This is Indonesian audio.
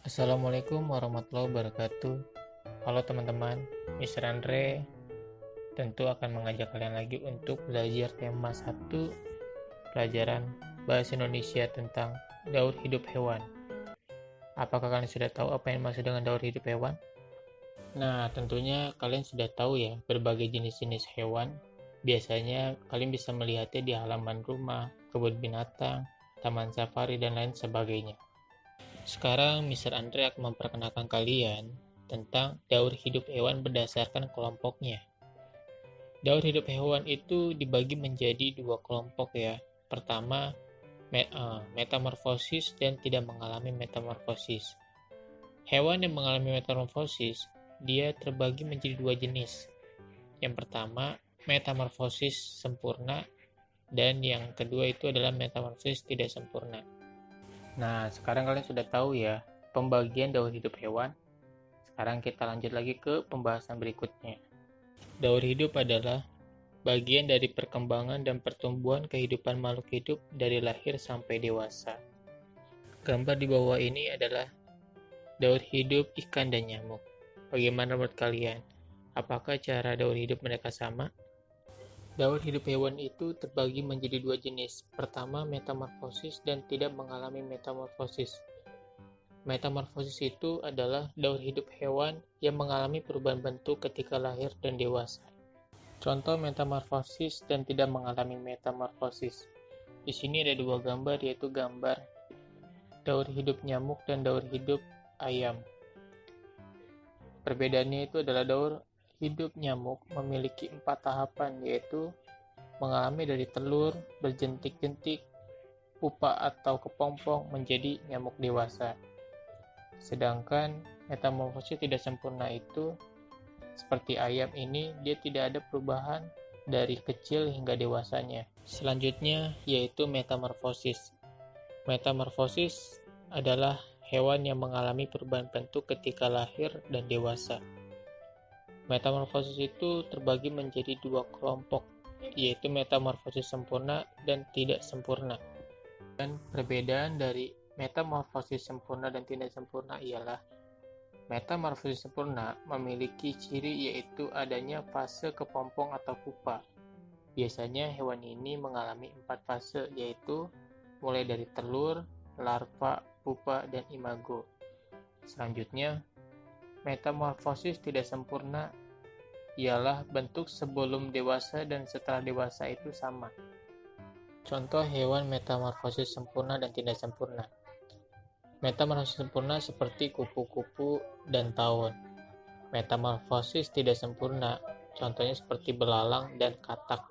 Assalamualaikum warahmatullahi wabarakatuh. Halo teman-teman, Mr. Andre tentu akan mengajak kalian lagi untuk belajar tema 1 pelajaran Bahasa Indonesia tentang daur hidup hewan. Apakah kalian sudah tahu apa yang dimaksud dengan daur hidup hewan? Nah, tentunya kalian sudah tahu ya berbagai jenis-jenis hewan. Biasanya kalian bisa melihatnya di halaman rumah, kebun binatang, taman safari, dan lain sebagainya. Sekarang Mr. Andre akan memperkenalkan kalian tentang daur hidup hewan berdasarkan kelompoknya. Daur hidup hewan itu dibagi menjadi 2 kelompok ya. Pertama, metamorfosis dan tidak mengalami metamorfosis. Hewan yang mengalami metamorfosis, dia terbagi menjadi 2 jenis. Yang pertama, metamorfosis sempurna, dan yang kedua itu adalah metamorfosis tidak sempurna. Nah, sekarang kalian sudah tahu ya pembagian daur hidup hewan. Sekarang kita lanjut lagi ke pembahasan berikutnya. Daur hidup adalah bagian dari perkembangan dan pertumbuhan kehidupan makhluk hidup dari lahir sampai dewasa. Gambar di bawah ini adalah daur hidup ikan dan nyamuk. Bagaimana menurut kalian? Apakah cara daur hidup mereka sama? Daur hidup hewan itu terbagi menjadi 2 jenis. Pertama, metamorfosis dan tidak mengalami metamorfosis. Metamorfosis itu adalah daur hidup hewan yang mengalami perubahan bentuk ketika lahir dan dewasa. Contoh metamorfosis dan tidak mengalami metamorfosis. Di sini ada 2 gambar, yaitu gambar daur hidup nyamuk dan daur hidup ayam. Perbedaannya itu adalah daur hidup nyamuk memiliki 4 tahapan, yaitu mengalami dari telur, berjentik-jentik, pupa atau kepompong menjadi nyamuk dewasa. Sedangkan metamorfosis tidak sempurna itu seperti ayam ini, dia tidak ada perubahan dari kecil hingga dewasanya. Selanjutnya yaitu metamorfosis. Metamorfosis adalah hewan yang mengalami perubahan bentuk ketika lahir dan dewasa. Metamorfosis itu terbagi menjadi 2 kelompok, yaitu metamorfosis sempurna dan tidak sempurna. Dan perbedaan dari metamorfosis sempurna dan tidak sempurna ialah metamorfosis sempurna memiliki ciri yaitu adanya fase kepompong atau pupa. Biasanya hewan ini mengalami 4 fase, yaitu mulai dari telur, larva, pupa, dan imago. Selanjutnya, metamorfosis tidak sempurna ialah bentuk sebelum dewasa dan setelah dewasa itu sama. Contoh hewan metamorfosis sempurna dan tidak sempurna. Metamorfosis sempurna seperti kupu-kupu dan tawon. Metamorfosis tidak sempurna, contohnya seperti belalang dan katak.